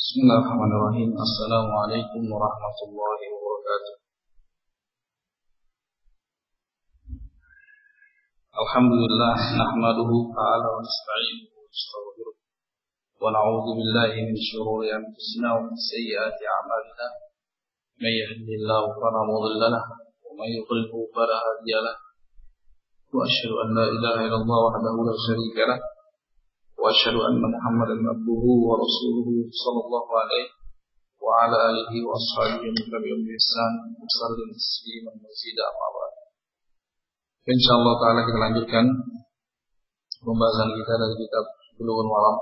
Bismillahirrahmanirrahim. Assalamualaikum warahmatullahi wabarakatuh. Alhamdulillah nahmaduhu ta'ala wa nasta'inuhu wa nastaghfiruh wa na'udzu billahi min shururi anfusina wa min sayyiati a'malina. May yahdihillahu fala mudilla lahu wa may yudlilhu fala hadiya lahu. Wa asyhadu an la ilaha illallah wahdahu la syarika lahu وأشهد أن محمدا عبده ورسوله صلى الله عليه وعلى آله وأصحابه ومن تبعهم بإحسان وسلم تسليما مزيدا أما بعد. Insyaallah taala kita lanjutkan pembahasan kita dari kitab Bulughul Maram.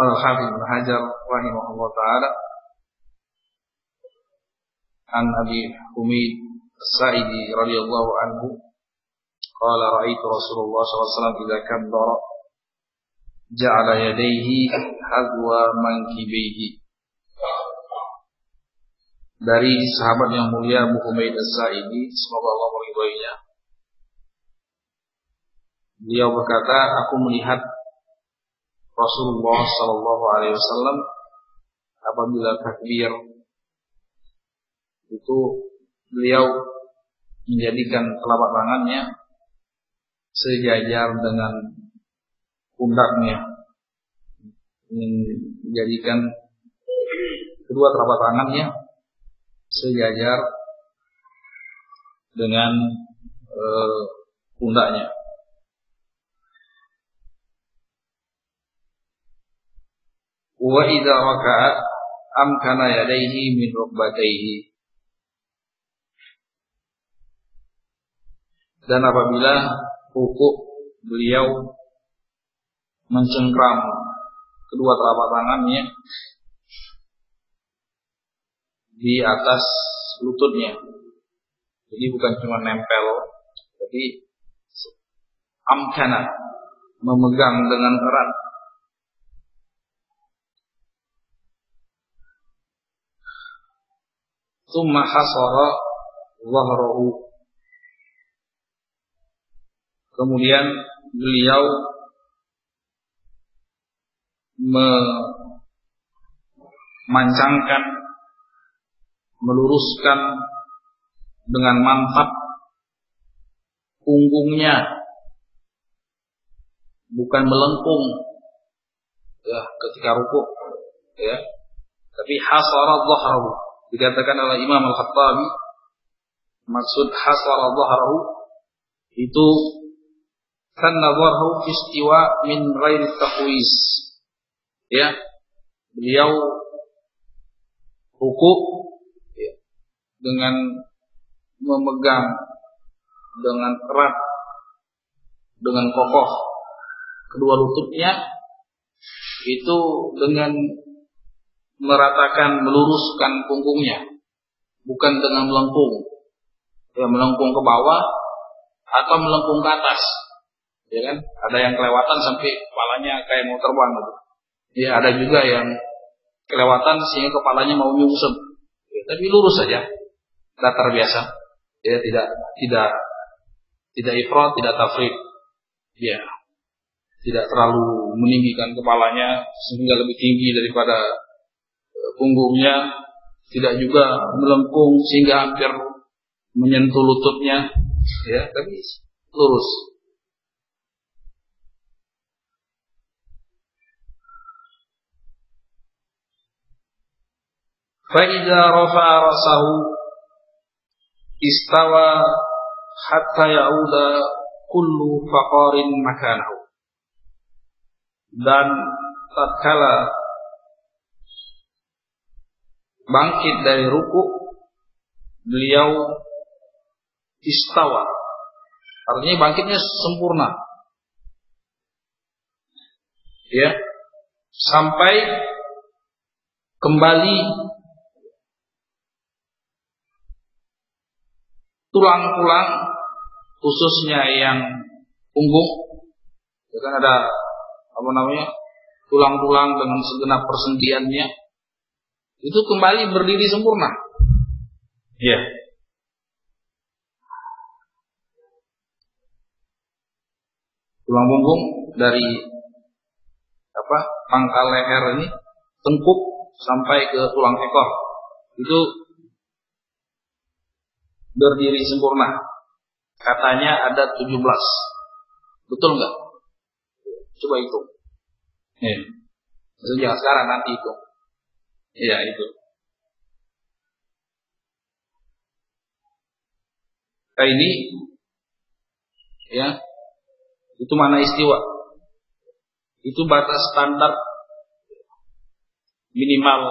Al-Hafidz Ibnu Hajar rahimahullah taala an Abi Humaid As-Sa'idi radhiyallahu anhu qala ra'aitu Rasulullah SAW idza kabbara ja'ala yadayhi hadwa mankibaihi. Dari sahabat yang mulia Abu Humaid As-Sa'idi, semoga Allah meridhoinya, beliau berkata, aku melihat Rasulullah SAW apabila takbir itu beliau menjadikan telapak tangannya sejajar dengan pundaknya, menjadikan kedua telapak tangannya sejajar dengan pundaknya. Wa idza raka'a amkana yadayhi min rukbatayhi. Dan apabila rukuk beliau mencengkram kedua telapak tangannya di atas lututnya. Jadi bukan cuma nempel, tapi amkana, memegang dengan erat. Tsumma hasara dhahrahu. Kemudian beliau memancangkan, meluruskan dengan mantap punggungnya, bukan melengkung ya ketika rukuk ya, tapi hasara dhahrahu. Dikatakan oleh Imam Al-Khattabi, maksud hasara dhahrahu itu karena dhahrahu istiwa min ghairi taqwis. Ya, beliau rukuk ya, dengan memegang dengan erat, dengan kokoh kedua lututnya, itu dengan meratakan, meluruskan punggungnya, bukan dengan melengkung. Ya, melengkung ke bawah atau melengkung ke atas. Ya kan? Ada yang kelewatan sampai kepalanya kayak mau terbang gitu. Ya, ada juga yang kelewatan sehingga kepalanya mau nyungsep. Ya, tapi lurus saja, datar biasa. Ya, tidak ifrat, tidak tafrid. Ya, tidak terlalu meninggikan kepalanya sehingga lebih tinggi daripada punggungnya, tidak juga melengkung sehingga hampir menyentuh lututnya. Ya, tapi lurus. فَإِذَا رَفَعَ رَأْسَهُ اسْتَوَى حَتَّى يَعُودَ كُلُّ فَقَارٍ مَكَانَهُ. Dan tatkala bangkit dari rukuk, beliau istawa, artinya bangkitnya sempurna ya, sampai kembali tulang-tulang khususnya yang punggung, ya kan ada tulang-tulang dengan segenap persendiannya, itu kembali berdiri sempurna. Ya. Tulang punggung dari pangkal leher ini, tengkuk sampai ke tulang ekor. Itu berdiri sempurna. Katanya ada 17. Betul nggak? Coba hitung. Jangan sekarang, nanti hitung. Iya, itu. Kayak ini, ya, itu mana istiwa? Itu batas standar minimal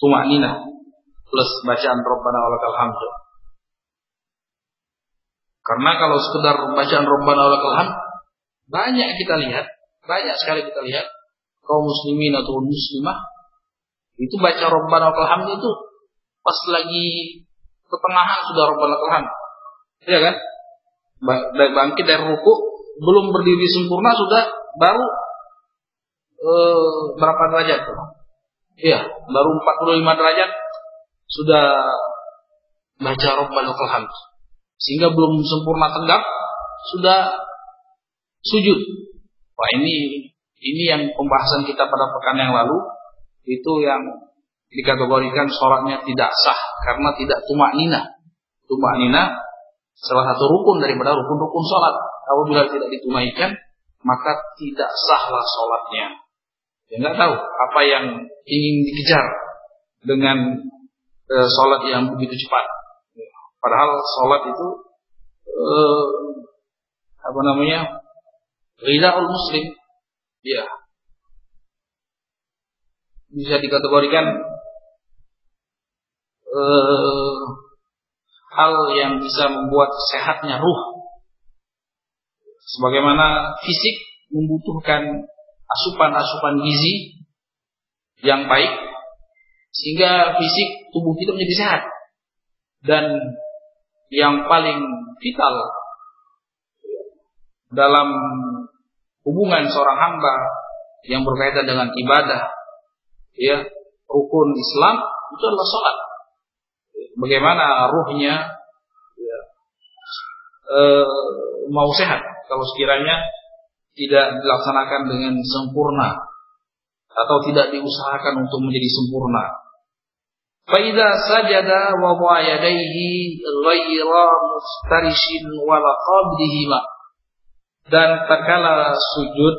tumakninah plus bacaan Rabbana walakal hamd. Karena kalau sekedar bacaan Rabbana walakal hamd, banyak sekali kita lihat kaum muslimin atau muslimah itu baca Rabbana walakal hamd itu pas lagi pertengahan sudah Rabbana walakal hamd. Iya kan? Bangkit dari ruku, belum berdiri sempurna sudah baru berapa derajat? Iya, baru 45 derajat sudah baca Rabbana walakal hamd. Sehingga belum sempurna tegak sudah sujud. Wah, ini yang pembahasan kita pada pekan yang lalu, itu yang dikategorikan sholatnya tidak sah karena tidak tumakninah. Tumakninah salah satu rukun daripada rukun-rukun sholat. Apabila tidak ditunaikan, maka tidak sahlah sholatnya. Ya nggak tahu apa yang ingin dikejar dengan sholat yang begitu cepat. Padahal sholat itu ridhaul muslim, ya, bisa dikategorikan hal yang bisa membuat sehatnya ruh. Sebagaimana fisik membutuhkan asupan-asupan gizi yang baik sehingga fisik tubuh kita menjadi sehat. Dan yang paling vital dalam hubungan seorang hamba yang berkaitan dengan ibadah, ya, rukun Islam itu adalah sholat. Bagaimana ruhnya mau sehat kalau sekiranya tidak dilaksanakan dengan sempurna atau tidak diusahakan untuk menjadi sempurna. Faida sajada wa wa'a yadayhi ghaira muftarishin wala qabdihima. Dan tatkala sujud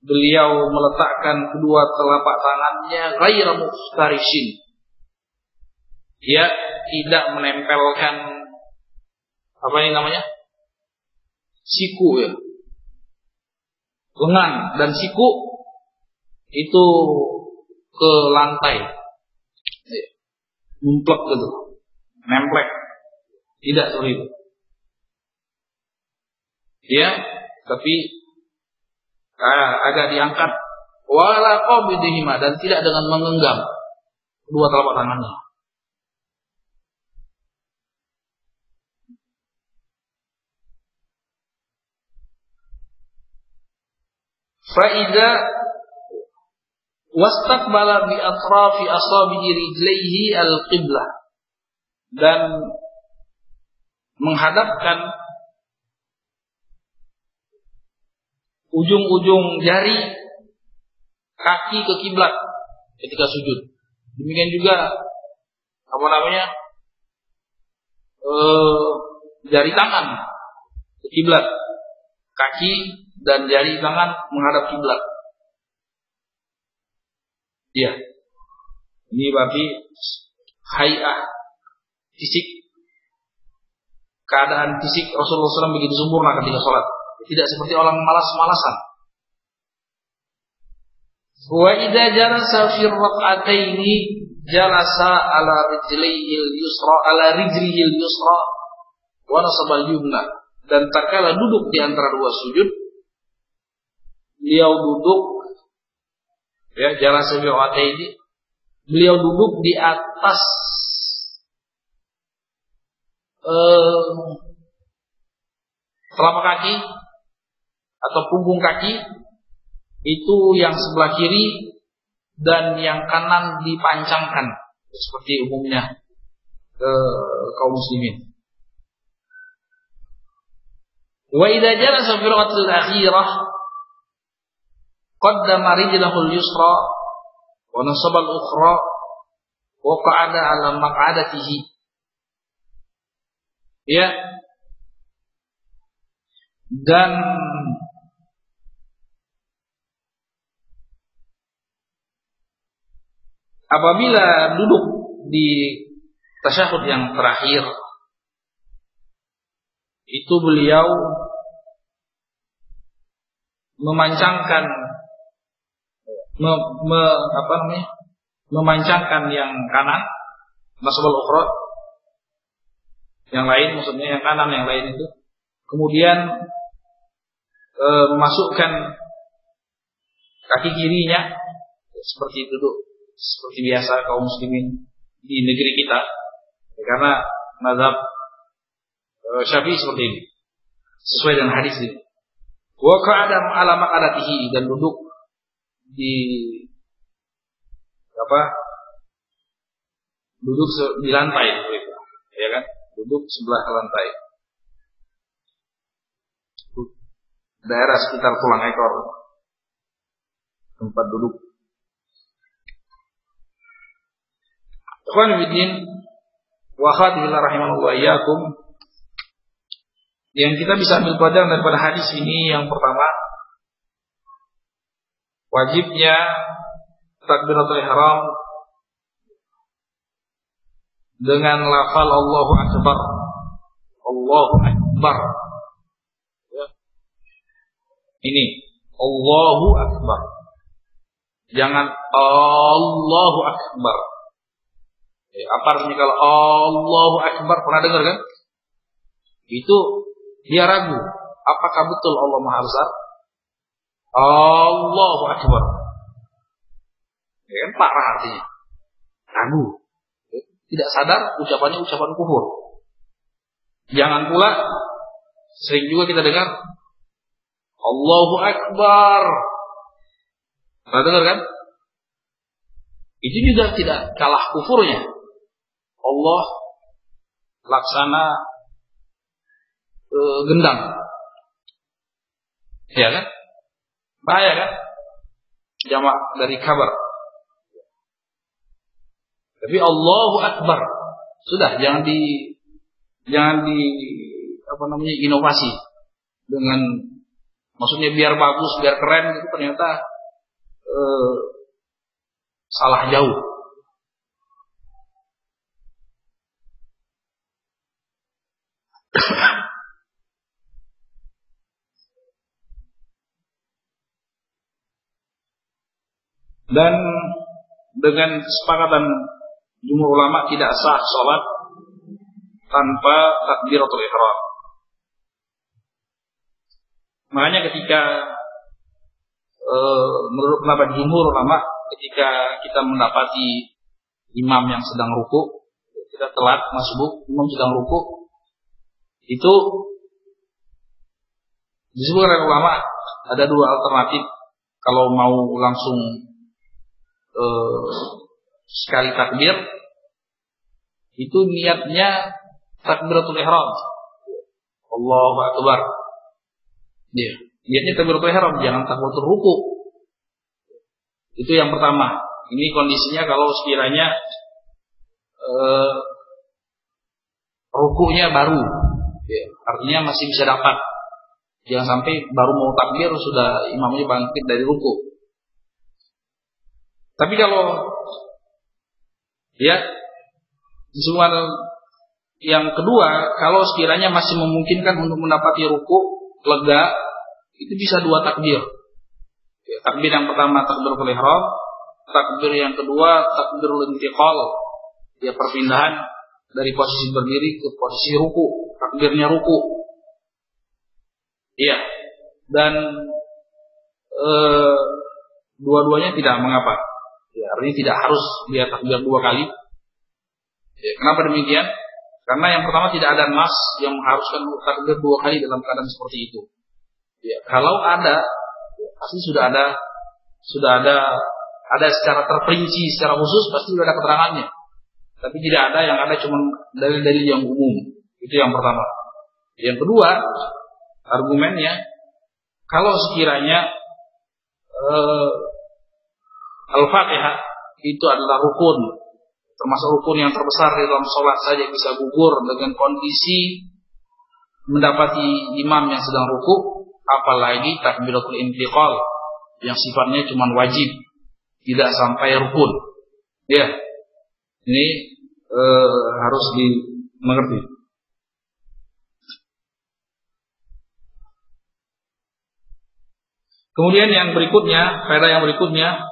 beliau meletakkan kedua telapak tangannya ghaira muftarishin. Dia tidak menempelkan siku, ya. Lengan dan siku itu ke lantai. Numplek gitu, nemplek, tidak seperti itu. Ya, tapi agak diangkat, wala qabdihima, dan tidak dengan menggenggam kedua telapak tangannya. Faida wastaqbala bi atrafi asabi'i rijlaihi al-qiblah, dan menghadapkan ujung-ujung jari kaki ke kiblat ketika sujud. Demikian juga jari tangan ke kiblat, kaki dan jari tangan menghadap kiblat. Ya, ini berarti hay'ah fisik, keadaan fisik Rasulullah SAW begitu sempurna ketika sholat. Tidak seperti orang malas-malasan. Wa idza jalasa fi rak'ataini jalasa ala rijlihil yusra wa nasaba al-yumna. Dan tatkala duduk di antara dua sujud, beliau duduk, ya, jalasa fi rak'ataini, beliau duduk di atas telapak kaki atau punggung kaki itu yang sebelah kiri, dan yang kanan dipancangkan seperti umumnya kaum muslimin. Wa idza jalasa fi rakatil akhirah qaddama rijlahu al-yusra wa nasaba al-ukhra wa qa'ada 'ala maq'adatihi. Ya. Dan apabila duduk di tasyahud yang terakhir, itu beliau memancangkan memancangkan yang kanan, nasabal ukhra, yang lain, maksudnya yang kanan yang lain itu, kemudian memasukkan kaki kirinya seperti duduk seperti biasa kaum muslimin di negeri kita, karena mazhab Syafi'i seperti ini, sesuai dengan hadis ini. Wa qa'ada 'ala maq'adatihi, dan duduk di duduk di lantai, ya kan? Duduk sebelah lantai, daerah sekitar tulang ekor tempat duduk. Ikhwan fillah wa akhwati fillah rahimanallahu wa iyyakum, yang kita bisa ambil pelajaran daripada hadis ini, yang pertama, wajibnya takbiratul ihram dengan lafal Allahu Akbar. Allahu Akbar. Ya. Ini Allahu Akbar. Jangan Allahu Akbar. Apa artinya kalau Allahu Akbar? Pernah dengar kan? Itu dia ragu, apakah betul Allah Maha Besar? Allahu Akbar. Ya, parah artinya. Ragu. Tidak sadar ucapannya ucapan kufur. Jangan pula sering juga kita dengar Allahu Akbar. Pernah dengar kan? Itu juga tidak kalah kufurnya. Allah laksana gendang. Ya kan? Bahaya kan? Jamak dari kabar. Tapi Allahu Akbar. Sudah, jangan di inovasi dengan, maksudnya biar bagus, biar keren, itu ternyata salah jauh. Dan dengan kesepakatan jumhur ulama tidak sah sholat tanpa takbiratul ihram. Makanya ketika menurut pendapat jumhur ulama, ketika kita mendapati imam yang sedang ruku, kita telat masbuk, imam sedang ruku, itu disebut oleh ulama ada dua alternatif. Kalau mau langsung sekali takbir, itu niatnya takbiratul ihram, Allahu Akbar. Ya, niatnya takbiratul ihram, jangan takbiratul ruku. Itu yang pertama. Ini kondisinya kalau sekiranya rukunya baru, ya, artinya masih bisa dapat. Jangan sampai baru mau takbir sudah imamnya bangkit dari ruku. Tapi kalau ya semua yang kedua, kalau sekiranya masih memungkinkan untuk mendapati ruku lega, itu bisa dua takbir. Ya, takbir yang pertama takbiratul ihram, takbir yang kedua takbirul intiqal, ya perpindahan dari posisi berdiri ke posisi ruku, takbirnya ruku. Iya. Dan dua-duanya tidak mengapa. Ya, artinya tidak harus dia takbir dua kali. Ya, kenapa demikian? Karena yang pertama tidak ada nas yang mengharuskan takbir dua kali dalam keadaan seperti itu. Ya, kalau ada, ya, pasti sudah ada secara terperinci, secara khusus pasti sudah ada keterangannya. Tapi tidak ada, yang ada cuma dalil-dalil yang umum. Itu yang pertama. Yang kedua, argumennya, kalau sekiranya Al-Fatihah itu adalah rukun, termasuk rukun yang terbesar di dalam sholat saja bisa gugur dengan kondisi mendapati imam yang sedang ruku, apalagi takbiratul intiqal yang sifatnya cuma wajib, tidak sampai rukun. Ya, ini harus dimengerti. Kemudian yang berikutnya, faedah yang berikutnya,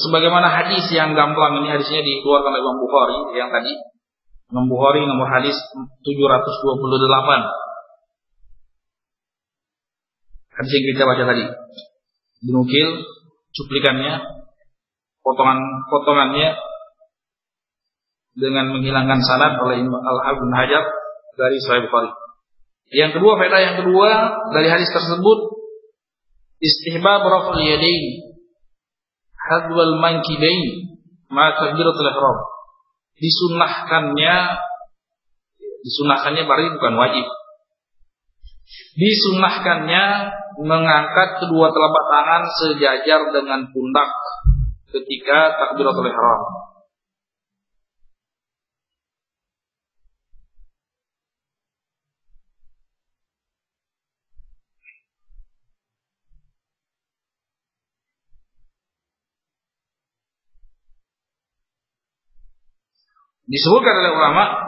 sebagaimana hadis yang gamblang ini, hadisnya dikeluarkan oleh Imam Bukhari yang tadi, Imam Bukhari nomor hadis 728. Hadis yang kita baca tadi dinukil cuplikannya, potongannya dengan menghilangkan sanad oleh Al-Hafidz Ibnu Hajar dari Sahih Bukhari. Yang kedua, faedah yang kedua dari hadis tersebut, istihbab raf'ul yadain hadwal mankibain ma takbiratul ihram. Disunnahkannya berarti bukan wajib. Disunnahkannya mengangkat kedua telapak tangan sejajar dengan pundak ketika takbiratul ihram. Disebutkan oleh ulama,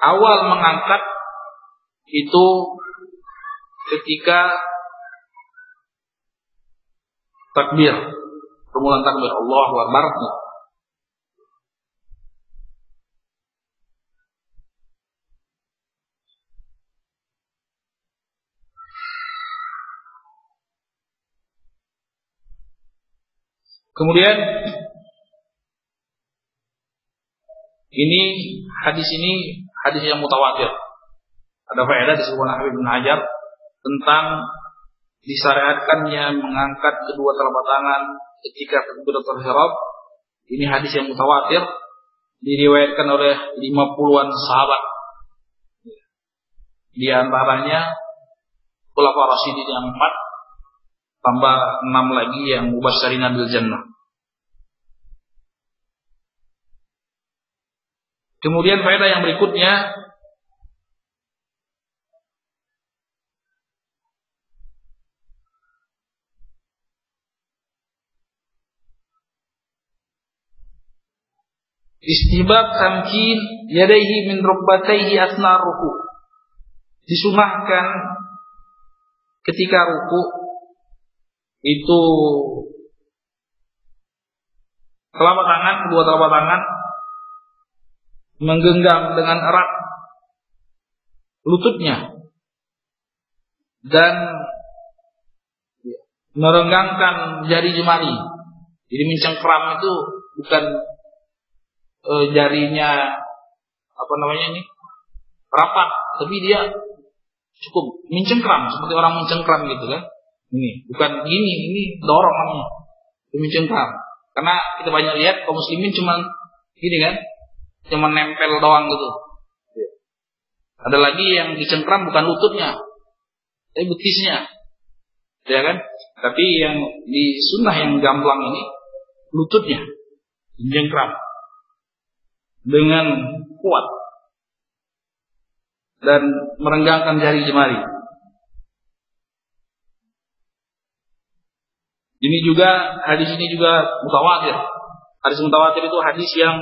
awal mengangkat itu ketika takbir, permulaan takbir Allahu Akbar. Kemudian hadis yang mutawatir. Ada faedah disebutkan Al-Hafidz Ibnu Hajar tentang disyariatkannya mengangkat kedua telapak tangan ketika takbiratul ihram. Ini hadis yang mutawatir, diriwayatkan oleh 50-an sahabat. Di antaranya Khulafaur Rasyidin yang 4, tambah 6 lagi yang mubasysyirina bil jannah. Kemudian faedah yang berikutnya, istihbab tamkin yadaihi min rukbatayhi asna ruku. Disunahkan ketika ruku itu kedua telapak tangan menggenggam dengan erat lututnya dan merenggangkan jari jemari. Jadi mencengkram itu bukan jarinya rapat, tapi dia cukup mencengkram seperti orang mencengkram gitu kan. Ini bukan gini, ini dorong namanya. Mencengkram. Karena kita banyak lihat kaum muslimin cuma gini kan, cuma nempel doang gitu. Ada lagi yang dicengkram bukan lututnya, tapi betisnya, ya kan? Tapi yang di sunnah yang gamblang ini lututnya dicengkram dengan kuat dan merenggangkan jari jemari. Hadis ini juga mutawatir. Hadis mutawatir itu hadis yang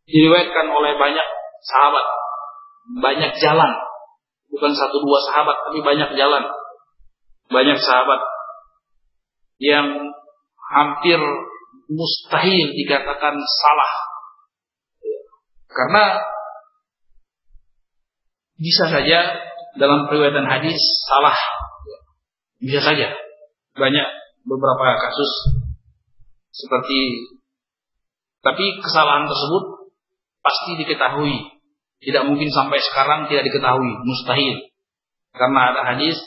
diriwayatkan oleh banyak sahabat, banyak jalan, bukan 1-2 sahabat, tapi banyak jalan, banyak sahabat yang hampir mustahil dikatakan salah, karena bisa saja dalam periwayatan hadis salah, bisa saja, banyak beberapa kasus seperti, tapi kesalahan tersebut pasti diketahui. Tidak mungkin sampai sekarang tidak diketahui, mustahil. Karena ada hadis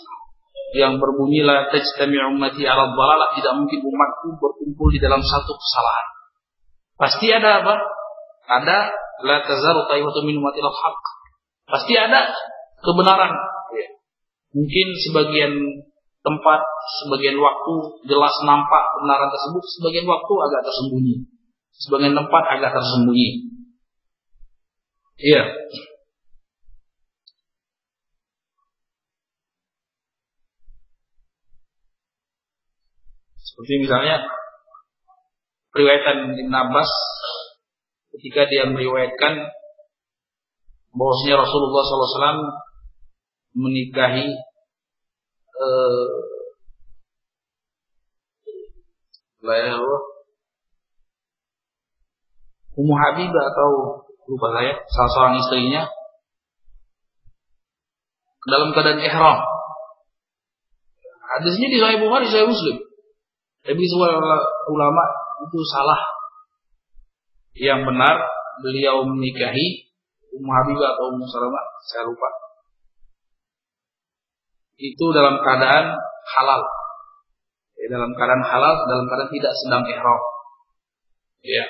yang berbunyi la tajtami'u ummati 'ala dhalalah, tidak mungkin umatku berkumpul di dalam satu kesalahan. Pasti ada apa? Ada la tazalu ta'ifatun min ummatil haqq. Pasti ada kebenaran. Ya. Mungkin sebagian tempat, sebagian waktu jelas nampak kebenaran tersebut, sebagian waktu agak tersembunyi. Sebagian tempat agak tersembunyi. Iya. Seperti misalnya riwayatan Ibn Abbas ketika dia meriwayatkan bahwasanya Rasulullah SAW menikahi Ummu Habibah atau lupa saya, salah seorang istrinya dalam keadaan ihram. Hadisnya di Sahih Bukhari, Sahih Muslim. Tapi semua ulama itu salah. Yang benar beliau menikahi Ummu Habibah atau Ummu Salamah, saya lupa. Itu dalam keadaan halal. Ya, dalam keadaan halal, dalam keadaan tidak sedang ihram. Ya.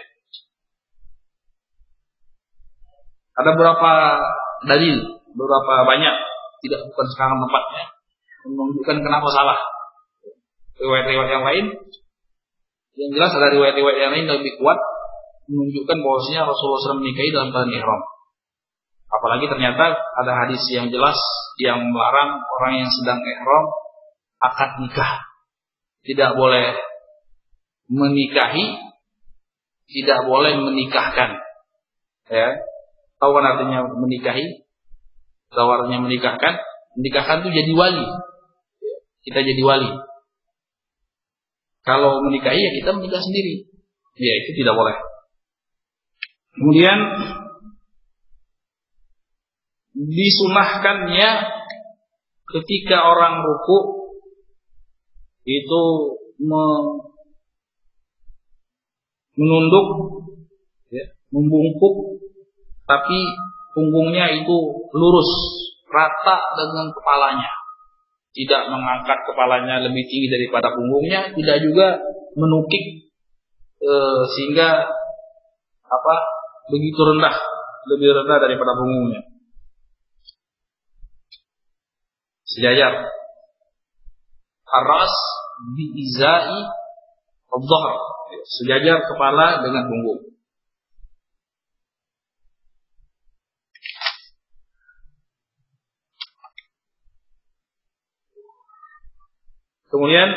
Ada beberapa dalil, beberapa banyak, tidak bukan sekarang tempatnya, menunjukkan kenapa salah. Riwayat-riwayat yang lain, yang jelas ada riwayat-riwayat yang lain lebih kuat menunjukkan bahwasanya Rasulullah SAW menikahi dalam keadaan ihram. Apalagi ternyata ada hadis yang jelas yang melarang orang yang sedang ihram akad nikah. Tidak boleh menikahi, tidak boleh menikahkan. Ya. Tahu kan artinya menikahi? Tahu artinya menikahkan? Menikahkan itu jadi wali. Kita jadi wali. Kalau menikahi ya kita menikah sendiri. Ya itu tidak boleh. Kemudian disunahkannya ketika orang ruku itu menunduk, ya, membungkuk, tapi punggungnya itu lurus, rata dengan kepalanya. Tidak mengangkat kepalanya lebih tinggi daripada punggungnya, tidak juga menukik sehingga begitu rendah, lebih rendah daripada punggungnya. Sejajar. Ar-ras bi izai adh-dhahr. Sejajar kepala dengan punggung. Kemudian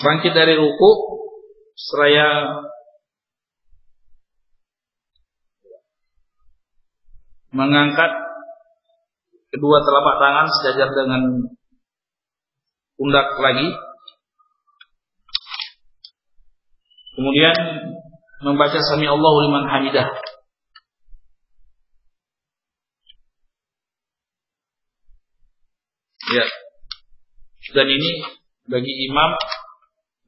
bangkit dari ruku seraya mengangkat kedua telapak tangan sejajar dengan pundak lagi. Kemudian membaca Sami Allahu liman hamidah. Ya. Dan ini bagi imam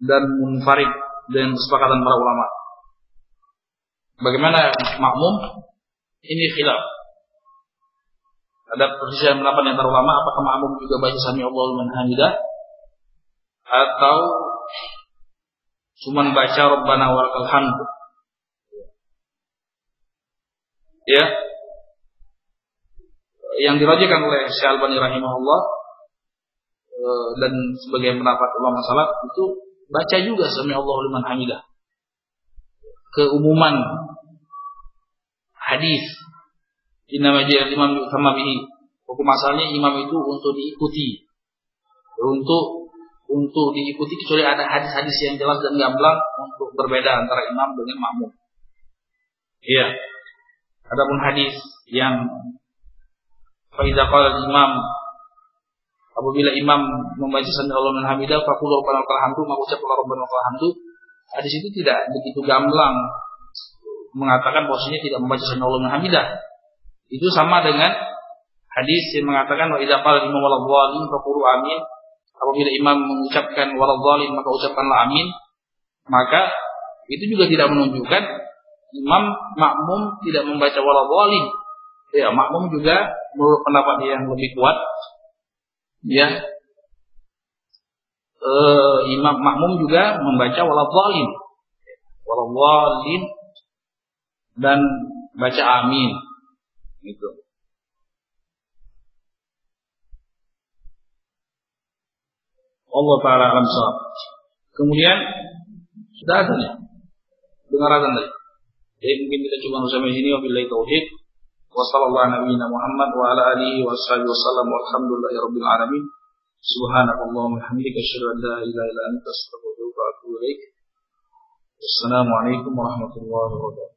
dan munfarid dengan kesepakatan para ulama. Bagaimana makmum? Ini khilaf. Ada perselisihan pendapat di antara ulama apakah makmum juga baca Sami Allahu liman hamidah atau cuma baca Rabbana walakal hamd. Ya. Yang dirajihkan oleh Syekh Al-Albani rahimahullah dan sebagian pendapat ulama salaf itu baca juga Sami Allahu liman hamidah. Keumuman hadis Inna majal imam sama bihi. Hukum asalnya imam itu untuk diikuti. Untuk diikuti kecuali ada hadis-hadis yang jelas dan gamblang untuk berbeda antara imam dengan makmum. Iya. Adapun hadis yang fa idza qala imam, apabila imam membaca Sami Allahu liman hamidah faqulu rabbana lakal hamdu, maka ucaplah rabbana lakal hamdu. Hadis itu tidak begitu gamblang mengatakan bahwasanya tidak membaca Sami Allahu liman hamidah. Itu sama dengan hadis yang mengatakan wa idza qala imam waladhdallin faqulu amin. Apabila imam mengucapkan waladhdallin maka ucapkanlah amin. Maka itu juga tidak menunjukkan imam makmum tidak membaca waladhdallin. Ya, makmum juga menurut pendapat yang lebih kuat ya. Imam makmum juga membaca waladhdallin. waladhdallin, dan baca amin. Gitu. Allah Ta'ala alam shawab. Kemudian sudah ada nih dengar azan tadi. Jadi mungkin kita coba sampai sini. Wabillahi taufiq. Wa sallallahu ala nabiyyina Muhammad wa ala alihi wa sahbihi wasallam. Walhamdulillahi rabbil alamin. Subhanakallahumma wa bihamdika asyhadu an la ilaha illa anta astaghfiruka wa atubu ilaik. Wassalamu alaikum warahmatullahi wabarakatuh.